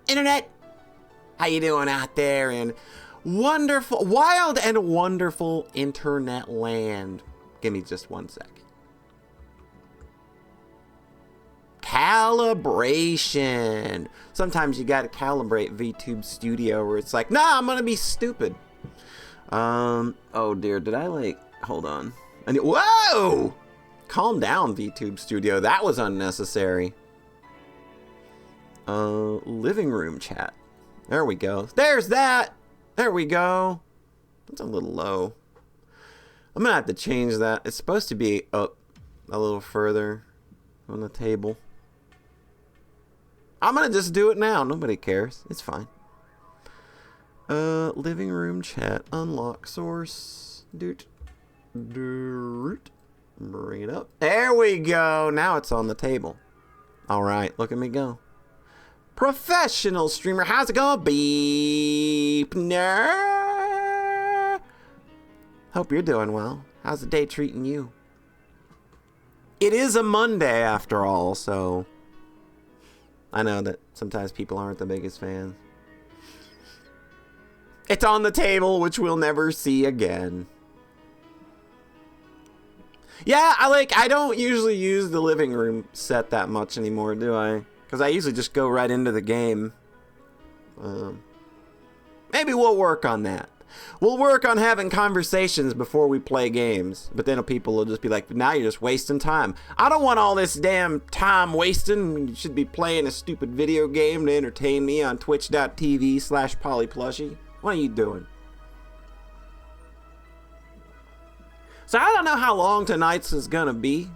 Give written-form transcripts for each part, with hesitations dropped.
Internet? How you doing out there in wonderful, wild and wonderful internet land? Give me just 1 second. Calibration. Sometimes you gotta calibrate VTube Studio where it's like, nah, I'm gonna be stupid. Oh dear, did I hold on. Whoa! Calm down, VTube Studio. That was unnecessary. Living room chat. There we go. There's that. There we go. That's a little low. I'm gonna have to change that. It's supposed to be up a little further on the table. I'm gonna just do it now. Nobody cares. It's fine. Living room chat. Unlock source. Doot. Doot. Bring it up. There we go. Now it's on the table. All right. Look at me go. Professional streamer. How's it going? Beep. Nerd. Hope you're doing well. How's the day treating you? It is a Monday after all, so I know that sometimes people aren't the biggest fans. It's on the table, which we'll never see again. Yeah, I don't usually use the living room set that much anymore, do I? Because I usually just go right into the game. Maybe we'll work on that. We'll work on having conversations before we play games. But then people will just be like, now you're just wasting time. I don't want all this damn time wasting. You should be playing a stupid video game to entertain me on twitch.tv/polyplushie. What are you doing? So I don't know how long tonight's is gonna be.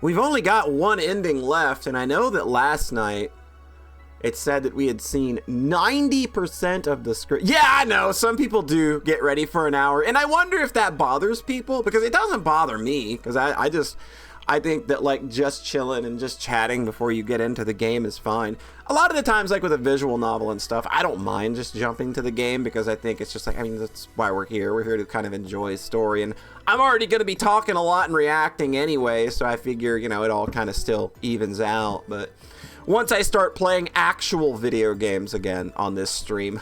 We've only got one ending left, and I know that last night it said that we had seen 90% of the script. Yeah, I know, some people do get ready for an hour, and I wonder if that bothers people, because it doesn't bother me, because I think that like just chilling and just chatting before you get into the game is fine. A lot of the times, like with a visual novel and stuff, I don't mind just jumping to the game because I think it's just like, I mean, that's why we're here. We're here to kind of enjoy a story, and I'm already going to be talking a lot and reacting anyway, so I figure, you know, it all kind of still evens out. But once I start playing actual video games again on this stream,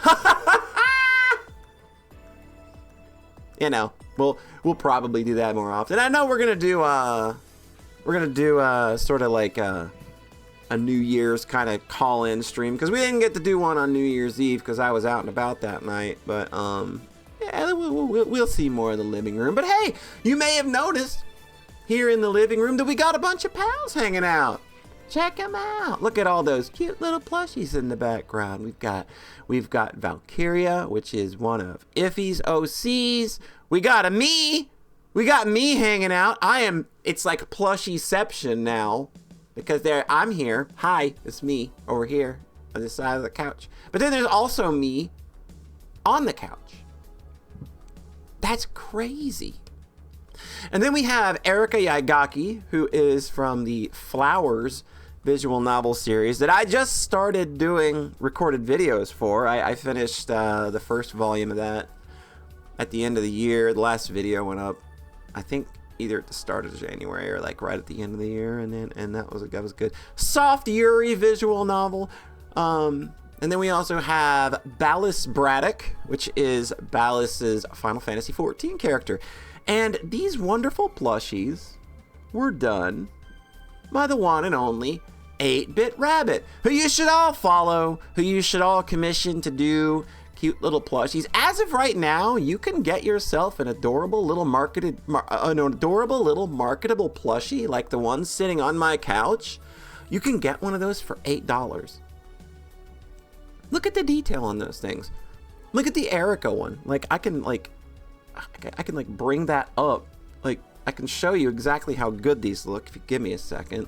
you know, we'll probably do that more often. I know we're gonna do sort of like a New Year's kind of call-in stream, because we didn't get to do one on New Year's Eve because I was out and about that night. But yeah, we'll see more of the living room. But hey, you may have noticed here in the living room that we got a bunch of pals hanging out. Check them out. Look at all those cute little plushies in the background. We've got Valkyria, which is one of Iffy's OCs. We got me hanging out. It's like plushieception now, because I'm here. Hi, it's me over here on this side of the couch. But then there's also me on the couch. That's crazy. And then we have Erika Yaigaki, who is from the Flowers visual novel series that I just started doing recorded videos for. I finished the first volume of that at the end of the year. The last video went up, I think, either at the start of January or like right at the end of the year, and that was good. Soft Yuri visual novel. And then we also have Ballas Braddock, which is Ballas's Final Fantasy XIV character. And these wonderful plushies were done by the one and only 8-Bit Rabbit, who you should all follow, who you should all commission to do cute little plushies. As of right now, you can get yourself an adorable little marketable plushie like the one sitting on my couch. You can get one of those for $8. Look at the detail on those things. Look at the Erika one. Like I can bring that up. Like I can show you exactly how good these look if you give me a second.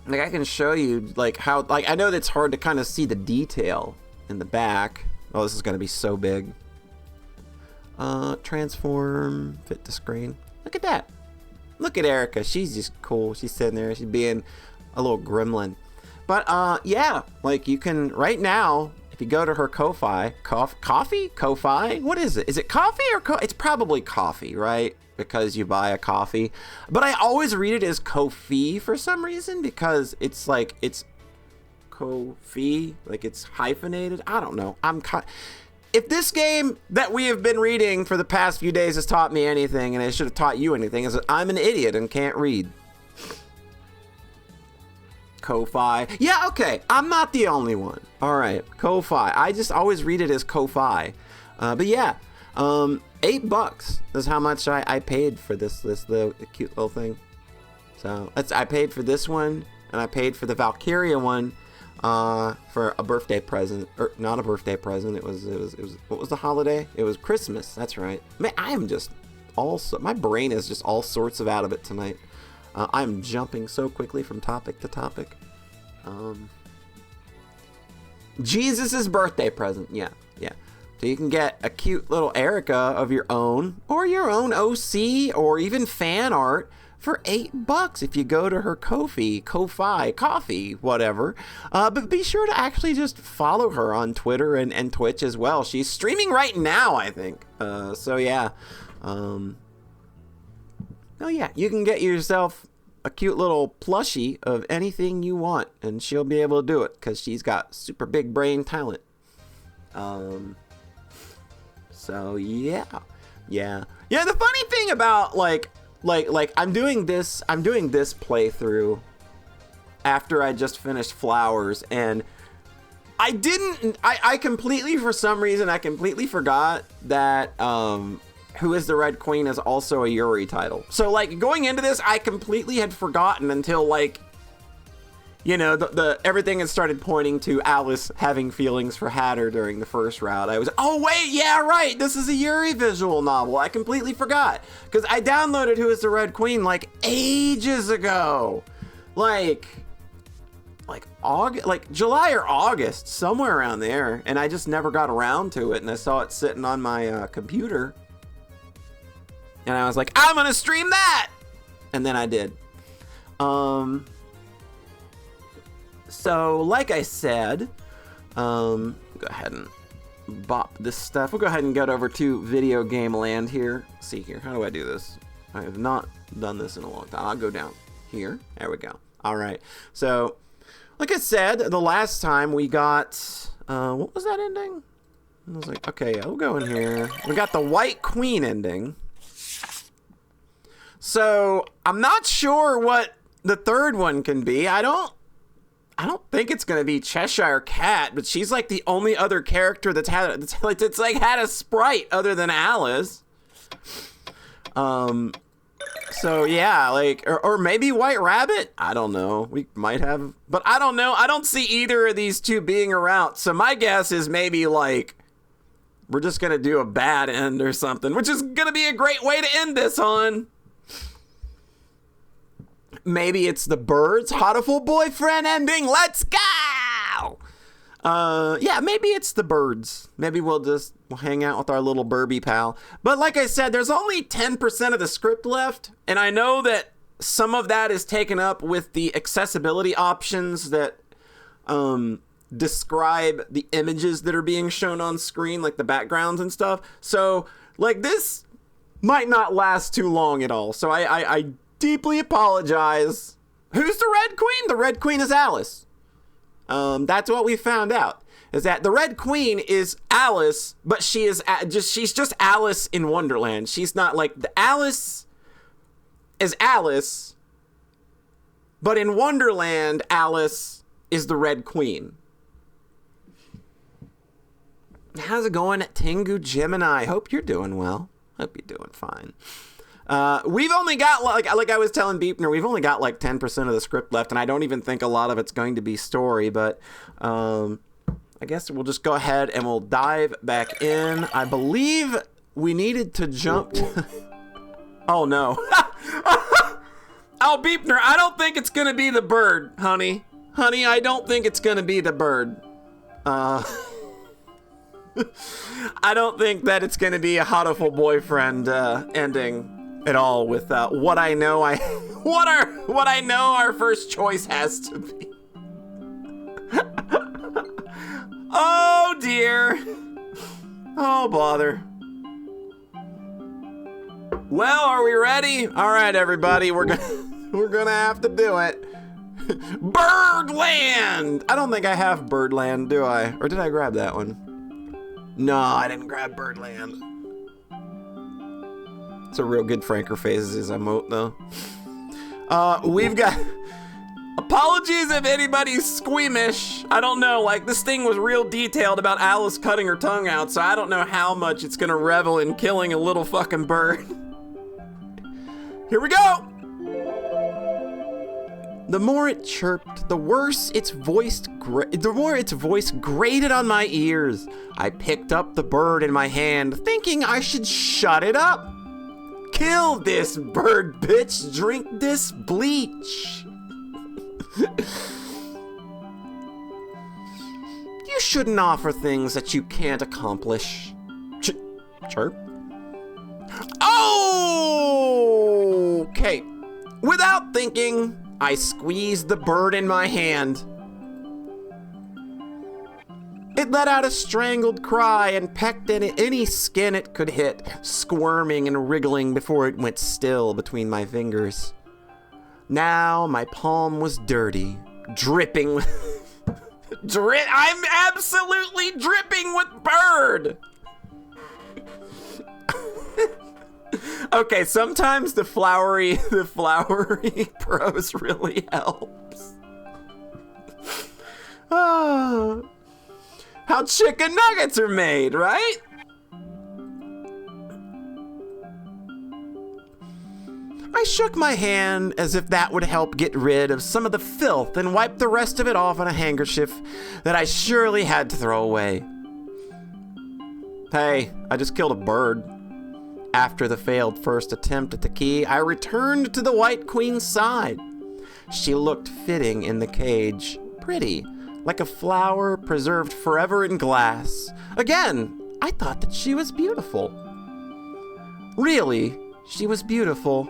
Like I can show you like how, like I know that it's hard to kind of see the detail in the back. Oh, this is gonna be so big. Transform, fit to screen. Look at that. Look at Erika. She's just cool. She's sitting there. She's being a little gremlin. But yeah, like you can right now, If you go to her Ko-Fi, coffee? Ko-Fi? What is it? Is it coffee or it's probably coffee, right? Because you buy a coffee. But I always read it as Ko-Fi for some reason, because it's like, it's Ko-Fi, like it's hyphenated. I don't know. If this game that we have been reading for the past few days has taught me anything, and it should have taught you anything, is that I'm an idiot and can't read. Ko-Fi. Yeah, okay. I'm not the only one. All right. Ko-Fi. I just always read it as Ko-Fi. But yeah, $8 is how much I paid for this little cute little thing. So I paid for this one, and I paid for the Valkyria one for a birthday present, or not a birthday present. It was what was the holiday? It was Christmas. That's right. Man, I am just my brain is just all sorts of out of it tonight. I'm jumping so quickly from topic to topic. Jesus' birthday present. Yeah. So you can get a cute little Erica of your own, or your own OC, or even fan art for $8 if you go to her Ko-Fi, coffee, whatever. But be sure to actually just follow her on Twitter and Twitch as well. She's streaming right now, I think. So yeah. Oh yeah, you can get yourself a cute little plushie of anything you want, and she'll be able to do it because she's got super big brain talent. So yeah. The funny thing about like I'm doing this playthrough after I just finished Flowers, and I completely, for some reason, I completely forgot that Who is the Red Queen is also a Yuri title. So like going into this, I completely had forgotten until like, you know, the everything had started pointing to Alice having feelings for Hatter during the first route. I was, oh wait, yeah, right, this is a Yuri visual novel. I completely forgot because I downloaded Who is the Red Queen like ages ago, like August, like July or August, somewhere around there, and I just never got around to it. And I saw it sitting on my computer. And I was like, I'm gonna stream that! And then I did. So, like I said, go ahead and bop this stuff. We'll go ahead and get over to Video Game Land here. Let's see here, how do I do this? I have not done this in a long time. I'll go down here. There we go. All right. So, like I said, the last time we got, what was that ending? I was like, okay, I'll go in here. We got the White Queen ending. So I'm not sure what the third one can be. I don't think it's gonna be Cheshire Cat, but she's like the only other character that's had a sprite other than Alice. So yeah, like or maybe White Rabbit. I don't know. We might have, but I don't know. I don't see either of these two being around. So my guess is maybe like we're just gonna do a bad end or something, which is gonna be a great way to end this on. Maybe it's the Birds Hotiful Boyfriend ending. Let's go! Yeah, maybe it's the Birds. Maybe we'll hang out with our little Burby pal. But like I said, there's only 10% of the script left. And I know that some of that is taken up with the accessibility options that describe the images that are being shown on screen, like the backgrounds and stuff. So, like, this might not last too long at all. So I deeply apologize. Who's the Red Queen? The Red Queen is Alice. That's what we found out, is that the Red Queen is Alice, but she's just Alice in Wonderland. She's not like the Alice is Alice, but in Wonderland, Alice is the Red Queen. How's it going at Tengu Gemini? Hope you're doing well. Hope you're doing fine. We've only got, like I was telling Beepner, we've only got like 10% of the script left, and I don't even think a lot of it's going to be story, but I guess we'll just go ahead and we'll dive back in. I believe we needed to jump to... Oh, no. Oh, Beepner, I don't think it's going to be the bird, honey. Honey, I don't think it's going to be the bird. I don't think that it's going to be a Hotiful Boyfriend ending at all with what I know what I know our first choice has to be. Oh dear. Oh, bother. Well, are we ready? All right, everybody, we're gonna have to do it. Birdland! I don't think I have Birdland, do I? Or did I grab that one? No, I didn't grab Birdland. It's a real good Franker Phases emote, though. We've got... Apologies if anybody's squeamish. I don't know, like, this thing was real detailed about Alice cutting her tongue out, so I don't know how much it's gonna revel in killing a little fucking bird. Here we go! The more it chirped, the worse its voice grated on my ears. I picked up the bird in my hand, thinking I should shut it up. Kill this bird, bitch. Drink this bleach. You shouldn't offer things that you can't accomplish. Chirp. Oh! Okay. Without thinking, I squeezed the bird in my hand. It let out a strangled cry and pecked at any skin it could hit, squirming and wriggling before it went still between my fingers. Now my palm was dirty, dripping with... I'm absolutely dripping with bird! Okay, sometimes the flowery prose really helps. Oh, how chicken nuggets are made, right? I shook my hand as if that would help get rid of some of the filth and wiped the rest of it off on a handkerchief that I surely had to throw away. Hey, I just killed a bird. After the failed first attempt at the key, I returned to the White Queen's side. She looked fitting in the cage, pretty, like a flower preserved forever in glass. Again, I thought that she was beautiful. Really, she was beautiful.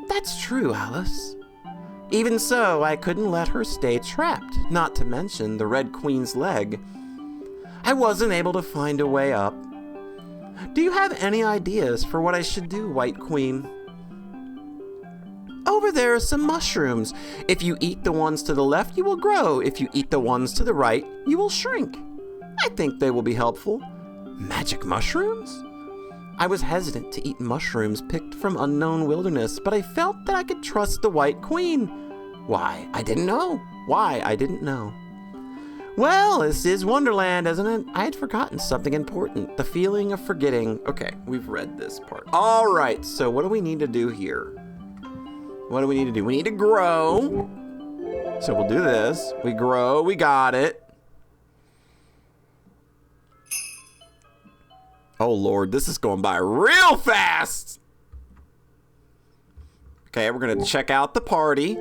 That's true, Alice. Even so, I couldn't let her stay trapped, not to mention the Red Queen's leg. I wasn't able to find a way up. Do you have any ideas for what I should do, White Queen? Over there are some mushrooms. If you eat the ones to the left, you will grow. If you eat the ones to the right, you will shrink. I think they will be helpful. Magic mushrooms? I was hesitant to eat mushrooms picked from unknown wilderness, but I felt that I could trust the White Queen. Why? I didn't know. Why? I didn't know. Well, this is Wonderland, isn't it? I had forgotten something important. The feeling of forgetting. Okay, we've read this part. All right, so what do we need to do here? What do we need to do? We need to grow. So we'll do this. We grow. We got it. Oh, Lord, this is going by real fast. Okay, we're going to check out the party.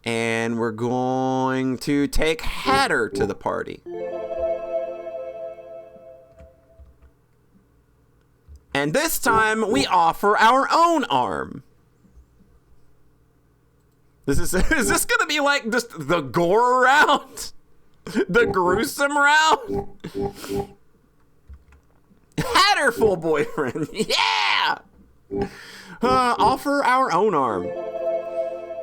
And we're going to take Hatter to the party. And this time we offer our own arm. Is this gonna be like just the gore round? The gruesome round? Hatterful boyfriend, yeah! Offer our own arm.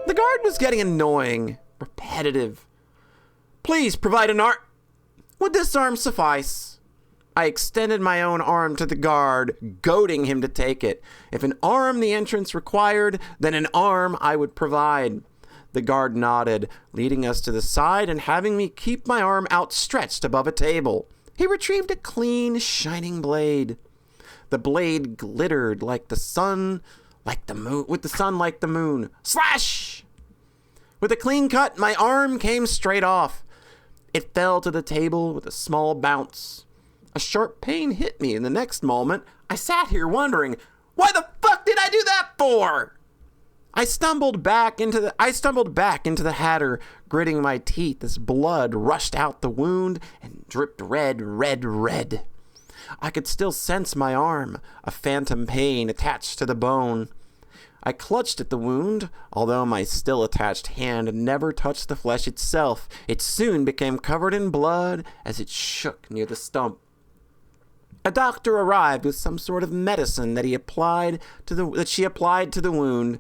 The guard was getting annoying, repetitive. Please provide an arm. Would this arm suffice? I extended my own arm to the guard, goading him to take it. If an arm the entrance required, then an arm I would provide. The guard nodded, leading us to the side and having me keep my arm outstretched above a table. He retrieved a clean, shining blade. The blade glittered like the sun, like the moon, with the sun like the moon. Slash! With a clean cut, my arm came straight off. It fell to the table with a small bounce. A sharp pain hit me in the next moment. I sat here wondering, why the fuck did I do that for? I stumbled back into the Hatter, gritting my teeth as blood rushed out the wound and dripped red. I could still sense my arm, a phantom pain attached to the bone. I clutched at the wound, although my still attached hand never touched the flesh itself. It soon became covered in blood as it shook near the stump. A doctor arrived with some sort of medicine that she applied to the wound.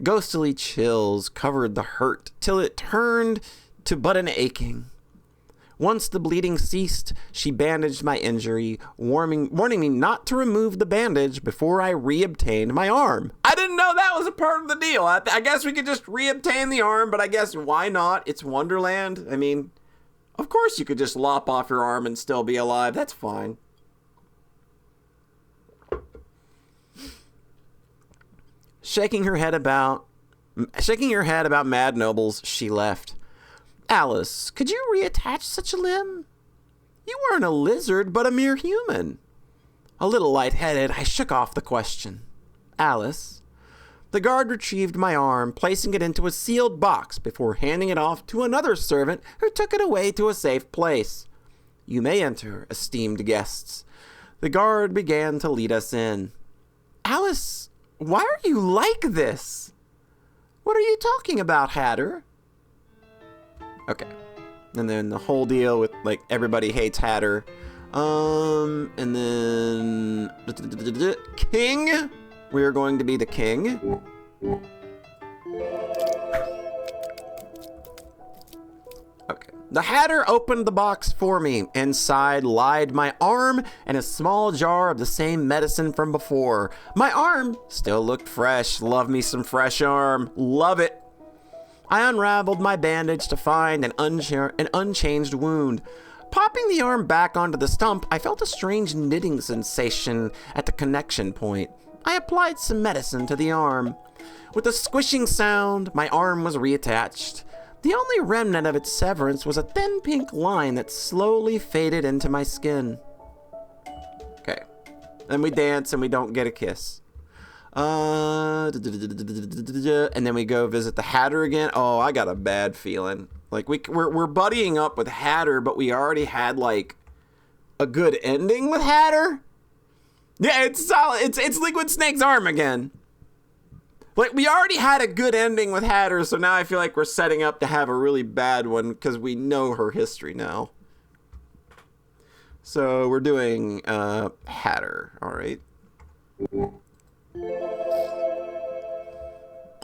Ghostly chills covered the hurt till it turned to but an aching. Once the bleeding ceased, she bandaged my injury, warning me not to remove the bandage before I reobtained my arm. I didn't know that was a part of the deal. I guess we could just reobtain the arm, but I guess why not? It's Wonderland. I mean, of course you could just lop off your arm and still be alive. That's fine. Shaking her head about mad nobles, she left. Alice, could you reattach such a limb? You weren't a lizard, but a mere human. A little lightheaded, I shook off the question. Alice. The guard retrieved my arm, placing it into a sealed box before handing it off to another servant who took it away to a safe place. You may enter, esteemed guests. The guard began to lead us in. Alice, why are you like this? What are you talking about, Hatter? Okay. And then the whole deal with, like, everybody hates Hatter. And then... King? We're going to be the king. Okay. The Hatter opened the box for me. Inside lied my arm and a small jar of the same medicine from before. My arm still looked fresh. Love me some fresh arm. Love it. I unraveled my bandage to find an unchanged wound. Popping the arm back onto the stump, I felt a strange knitting sensation at the connection point. I applied some medicine to the arm. With a squishing sound, my arm was reattached. The only remnant of its severance was a thin pink line that slowly faded into my skin. Okay. Then we dance and we don't get a kiss. And then we go visit the Hatter again. Oh, I got a bad feeling. Like we're buddying up with Hatter, but we already had like a good ending with Hatter. Yeah, it's solid. It's Liquid Snake's arm again. Like we already had a good ending with Hatter, so now I feel like we're setting up to have a really bad one because we know her history now. So we're doing Hatter. All right.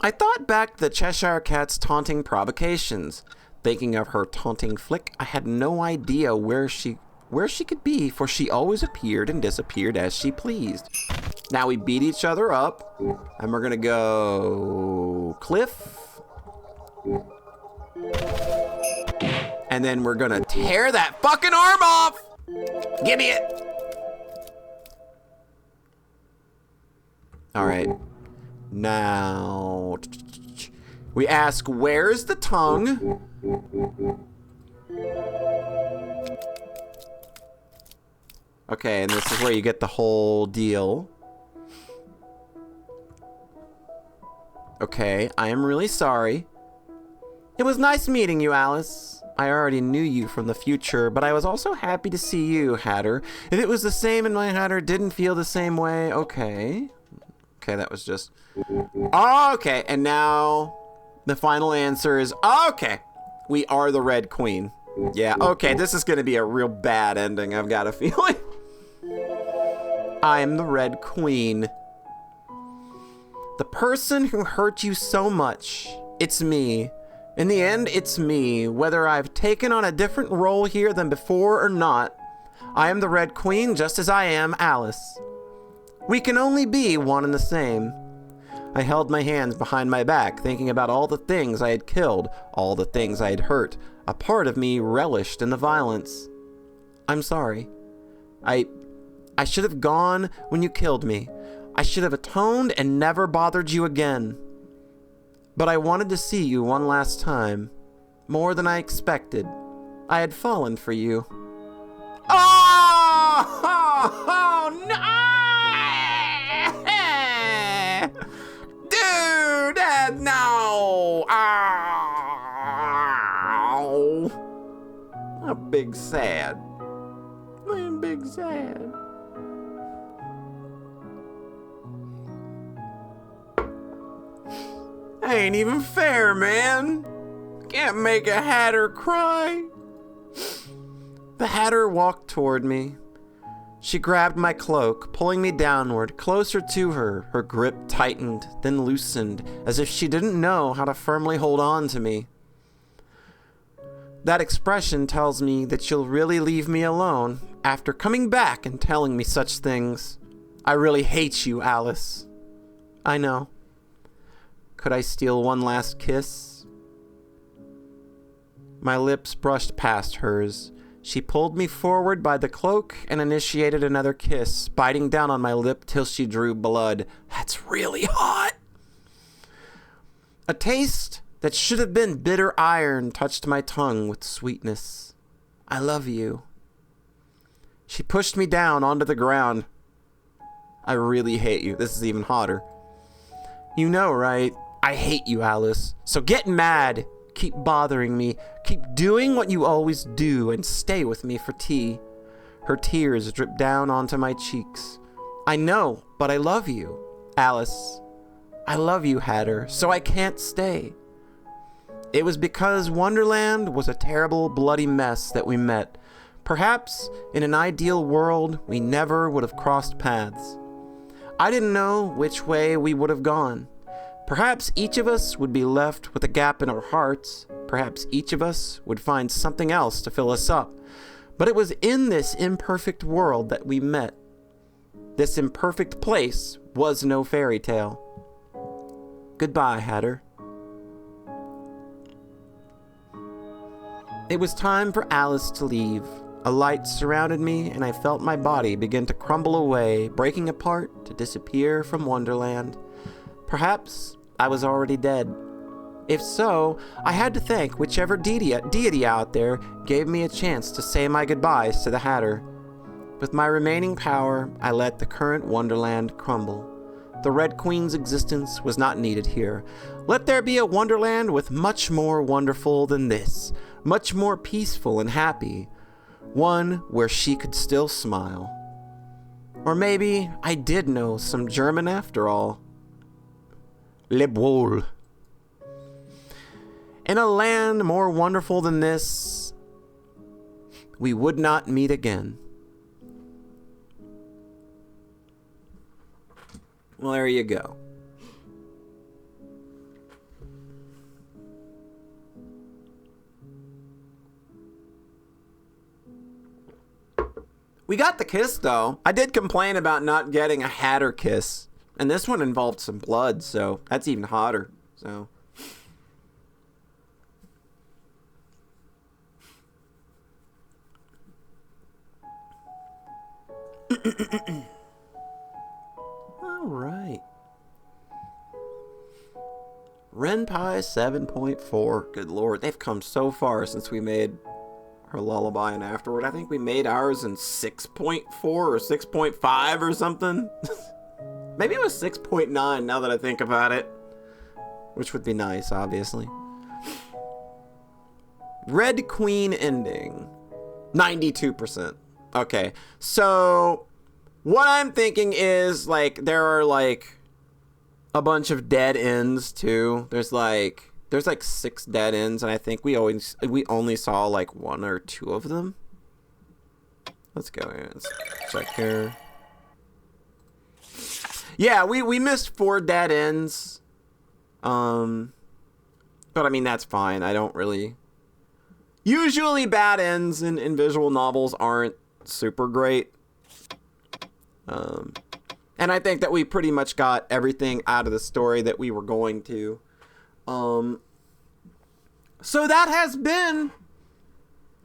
I thought back to the Cheshire Cat's taunting provocations. Thinking of her taunting flick, I had no idea where she could be, for she always appeared and disappeared as she pleased. Now we beat each other up, and we're gonna go Cliff. And then we're gonna tear that fucking arm off! Give me it! Alright. Now, we ask, where's the tongue? Okay, and this is where you get the whole deal. Okay, I am really sorry. It was nice meeting you, Alice. I already knew you from the future, but I was also happy to see you, Hatter. If it was the same and my Hatter didn't feel the same way, okay. Okay, that was just... Okay, and now the final answer is... Okay, we are the Red Queen. Yeah, okay, this is going to be a real bad ending, I've got a feeling. I'm the Red Queen. The person who hurt you so much. It's me. In the end, it's me. Whether I've taken on a different role here than before or not, I am the Red Queen just as I am Alice. We can only be one and the same. I held my hands behind my back, thinking about all the things I had killed, all the things I had hurt. A part of me relished in the violence. I'm sorry. I should have gone when you killed me. I should have atoned and never bothered you again. But I wanted to see you one last time. More than I expected. I had fallen for you. Oh no! Dude, no! Ow! I'm big sad. I'm big sad. ain't even fair, man. Can't make a hatter cry. The hatter walked toward me. She grabbed my cloak, pulling me downward, closer to her. Her grip tightened, then loosened, as if she didn't know how to firmly hold on to me. That expression tells me that she'll really leave me alone after coming back and telling me such things. I really hate you, Alice. I know. Could I steal one last kiss? My lips brushed past hers. She pulled me forward by the cloak and initiated another kiss, biting down on my lip till she drew blood. That's really hot. A taste that should have been bitter iron touched my tongue with sweetness. I love you. She pushed me down onto the ground. I really hate you. This is even hotter. You know, right? I hate you, Alice. So get mad. Keep bothering me. Keep doing what you always do and stay with me for tea. Her tears dripped down onto my cheeks. I know, but I love you, Alice. I love you, Hatter, so I can't stay. It was because Wonderland was a terrible, bloody mess that we met. Perhaps in an ideal world, we never would have crossed paths. I didn't know which way we would have gone. Perhaps each of us would be left with a gap in our hearts. Perhaps each of us would find something else to fill us up. But it was in this imperfect world that we met. This imperfect place was no fairy tale. Goodbye, Hatter. It was time for Alice to leave. A light surrounded me, and I felt my body begin to crumble away, breaking apart to disappear from Wonderland. Perhaps I was already dead. If so, I had to thank whichever deity out there gave me a chance to say my goodbyes to the Hatter. With my remaining power, I let the current Wonderland crumble. The Red Queen's existence was not needed here. Let there be a Wonderland with much more wonderful than this, much more peaceful and happy. One where she could still smile. Or maybe I did know some German after all. Leb wohl. In a land more wonderful than this, we would not meet again. Well, there you go. We got the kiss, though. I did complain about not getting a Hatter kiss. And this one involved some blood, so that's even hotter. So. All right. Ren'Py 7.4. Good lord, they've come so far since we made her lullaby and afterward. I think we made ours in 6.4 or 6.5 or something. Maybe it was 6.9 now that I think about it. Which would be nice, obviously. Red Queen ending. 92%. Okay, so what I'm thinking is, like, there are, like, a bunch of dead ends, too. There's like 6 dead ends, and I think we only saw, like, 1 or 2 of them. Let's go here. Let's check here. Yeah, we missed 4 dead ends. But, I mean, that's fine. I don't really... Usually bad ends in visual novels aren't super great. And I think that we pretty much got everything out of the story that we were going to. So that has been...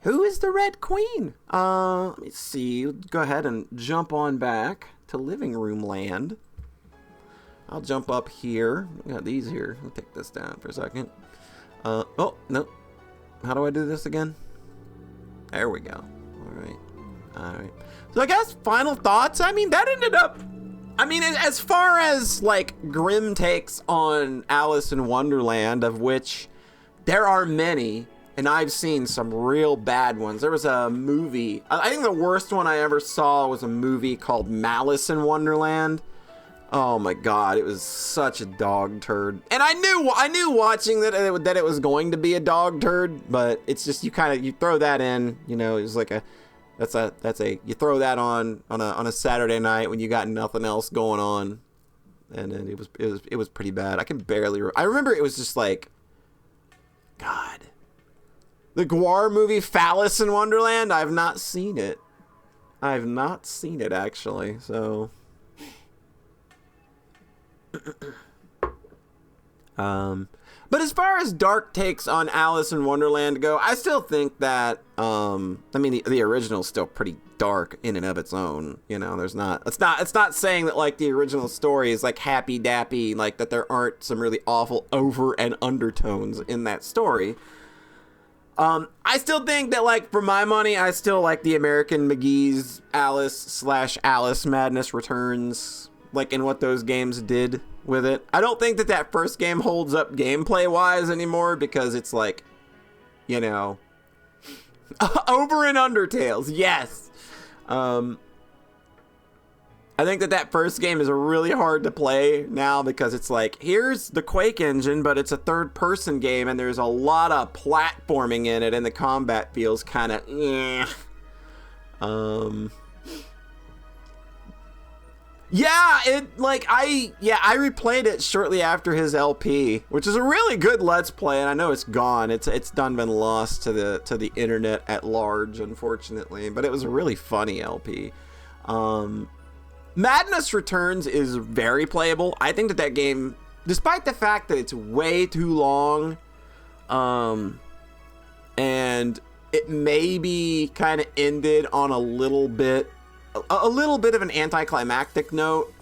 Who is the Red Queen? Let me see. Go ahead and jump on back to Living Room Land. I'll jump up here. We got these here. I'll take this down for a second. Oh, no. How do I do this again? There we go. All right. So I guess final thoughts. I mean, that ended up... I mean, as far as, like, grim takes on Alice in Wonderland, of which there are many, and I've seen some real bad ones. There was a movie... I think the worst one I ever saw was a movie called Malice in Wonderland. Oh my god, it was such a dog turd. And I knew watching that it was going to be a dog turd, but it's just you throw that in, you know, it's like you throw that on a Saturday night when you got nothing else going on. And then it was pretty bad. I remember it was just like, God. The Gwar movie Phallus in Wonderland, I've not seen it. Actually, so but as far as dark takes on Alice in Wonderland go, I still think that the original's still pretty dark in and of its own. You know, it's not saying that like the original story is like happy dappy, like that there aren't some really awful over and undertones in that story. I still think that, like, for my money, I still like the American McGee's Alice/Alice Madness Returns, like, in what those games did with it. I don't think that first game holds up gameplay-wise anymore, because it's, like, you know, over and Undertales, yes. I think that first game is really hard to play now because it's like, here's the Quake engine, but it's a third-person game, and there's a lot of platforming in it, and the combat feels kind of, I replayed it shortly after his LP, which is a really good Let's Play, and I know it's gone. It's done been lost to the internet at large, unfortunately, but it was a really funny LP. Madness Returns is very playable. I think that game, despite the fact that it's way too long, and it maybe kind of ended on a little bit of an anticlimactic note.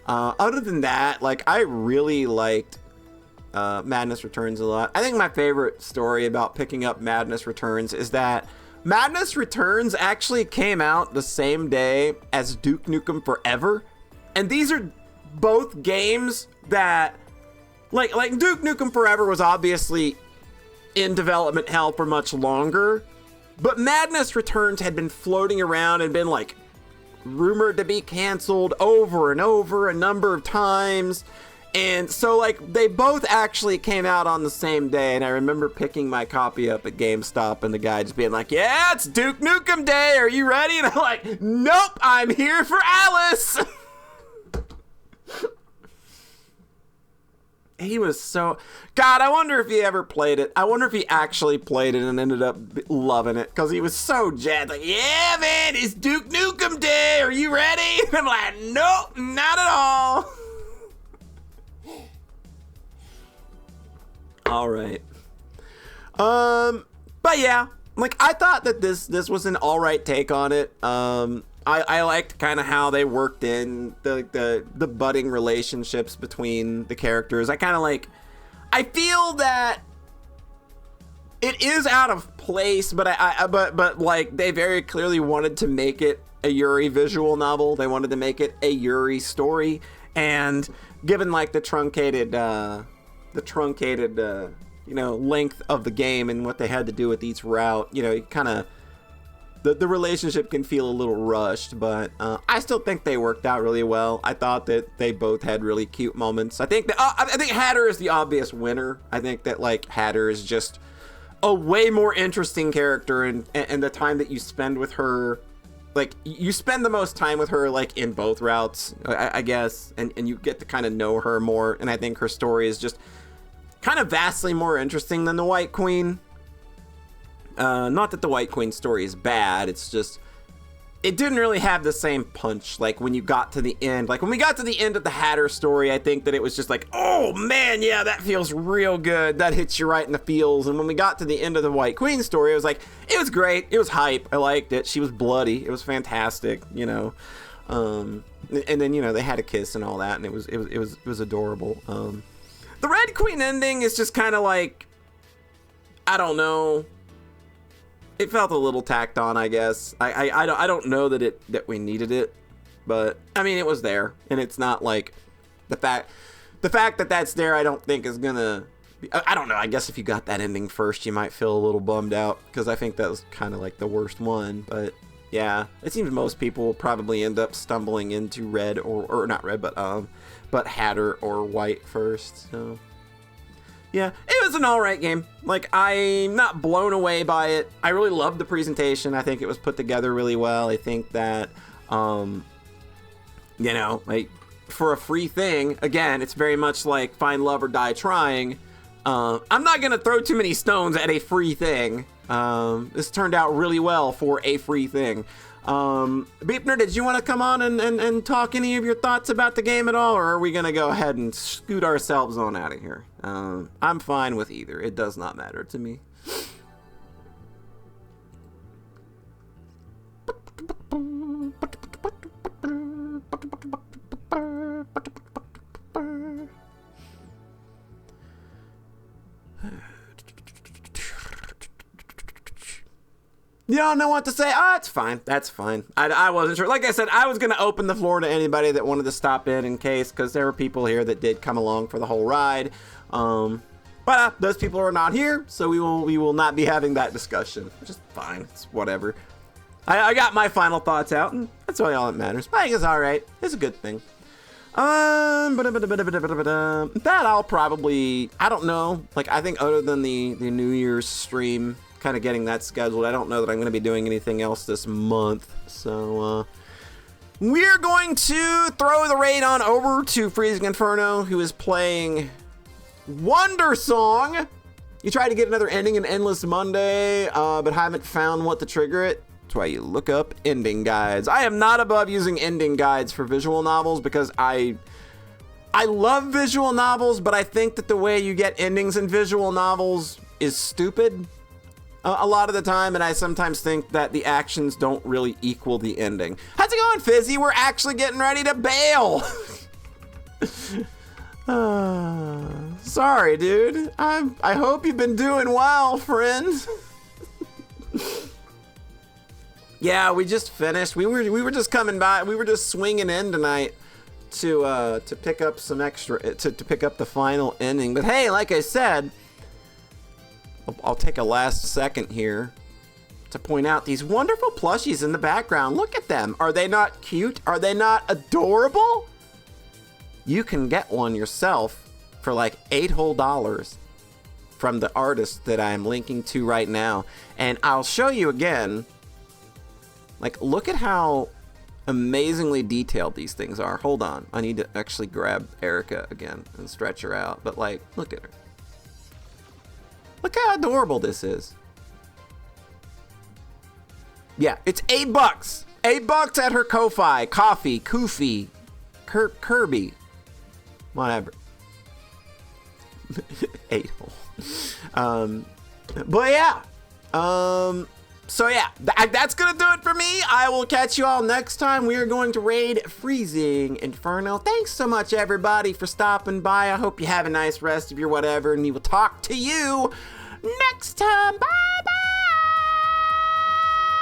Other than that, like, I really liked Madness Returns a lot. I think my favorite story about picking up Madness Returns is that Madness Returns actually came out the same day as Duke Nukem Forever, and these are both games that, like Duke Nukem Forever was obviously in development hell for much longer, but Madness Returns had been floating around and been, like, rumored to be canceled over and over a number of times. And so, like, they both actually came out on the same day, and I remember picking my copy up at GameStop and the guy just being like, yeah, it's Duke Nukem Day, are you ready? And I'm like, nope, I'm here for Alice. He was so... God, I wonder if he ever played it. I wonder if he actually played it and ended up loving it, because he was so jazzed. Like, yeah, man, it's Duke Nukem Day, are you ready? And I'm like, nope, not at all. All right. But yeah, like, I thought that this was an all right take on it. I liked kind of how they worked in the budding relationships between the characters. I feel that it is out of place, but but like, they very clearly wanted to make it a Yuri visual novel. They wanted to make it a Yuri story, and given like the truncated length of the game and what they had to do with each route, you know, kind of the relationship can feel a little rushed, but I still think they worked out really well. I thought that they both had really cute moments. I think Hatter is the obvious winner. I think that, like, Hatter is just a way more interesting character, and the time that you spend with her, like, you spend the most time with her, like, in both routes, I guess, and you get to kind of know her more, and I think her story is just kind of vastly more interesting than the White Queen. Not that the White Queen story is bad, it's just, it didn't really have the same punch, like, when you got to the end. Like, when we got to the end of the Hatter story, I think that it was just like, oh man, yeah, that feels real good, that hits you right in the feels. And when we got to the end of the White Queen story, it was like, it was great, it was hype, I liked it, she was bloody, it was fantastic, you know. And then, you know, they had a kiss and all that, and it was adorable. The Red Queen ending is just kind of like, I don't know. It felt a little tacked on, I guess. I don't know that we needed it, but I mean, it was there, and it's not like the fact that that's there, I don't think is gonna be, I don't know. I guess if you got that ending first, you might feel a little bummed out, because I think that was kind of like the worst one. But Yeah, it seems most people will probably end up stumbling into red or not red, but Hatter or white first. So yeah, it was an alright game. Like, I'm not blown away by it. I really loved the presentation. I think it was put together really well. I think that, you know, like, for a free thing, again, it's very much like Find Love or Die Trying. I'm not going to throw too many stones at a free thing. This turned out really well for a free thing. Beepner, did you want to come on and talk any of your thoughts about the game at all, or are we going to go ahead and scoot ourselves on out of here? I'm fine with either. It does not matter to me. You don't know what to say? Oh, it's fine. That's fine. I wasn't sure. Like I said, I was going to open the floor to anybody that wanted to stop in case, because there were people here that did come along for the whole ride. But those people are not here, so we will not be having that discussion. Which is fine. It's whatever. I got my final thoughts out, and that's really all that matters. I think it's all right. It's a good thing. That I'll probably, I don't know. Like, I think other than the New Year's stream, kind of getting that scheduled, I don't know that I'm going to be doing anything else this month. So, we're going to throw the raid on over to Freezing Inferno, who is playing Wonder Song. You tried to get another ending in Endless Monday, but haven't found what to trigger it. That's why you look up ending guides. I am not above using ending guides for visual novels because I love visual novels, but I think that the way you get endings in visual novels is stupid a lot of the time, and I sometimes think that the actions don't really equal the ending. How's it going, Fizzy? We're actually getting ready to bail. Sorry, dude. I hope you've been doing well, friend. Yeah, we just finished. We were just coming by. We were just swinging in tonight to pick up some extra to pick up the final ending. But hey, like I said, I'll take a last second here to point out these wonderful plushies in the background. Look at them. Are they not cute? Are they not adorable? You can get one yourself for like $8 whole from the artist that I'm linking to right now. And I'll show you again. Like, look at how amazingly detailed these things are. Hold on. I need to actually grab Erica again and stretch her out. But, like, look at her. Look how adorable this is. Yeah, it's $8. $8 at her Ko-Fi, Coffee, Koofy, Kirby, whatever. 8 whole. But yeah. So yeah, that's gonna do it for me. I will catch you all next time. We are going to raid Freezing Inferno. Thanks so much, everybody, for stopping by. I hope you have a nice rest of your whatever, and we will talk to you next time. Bye bye.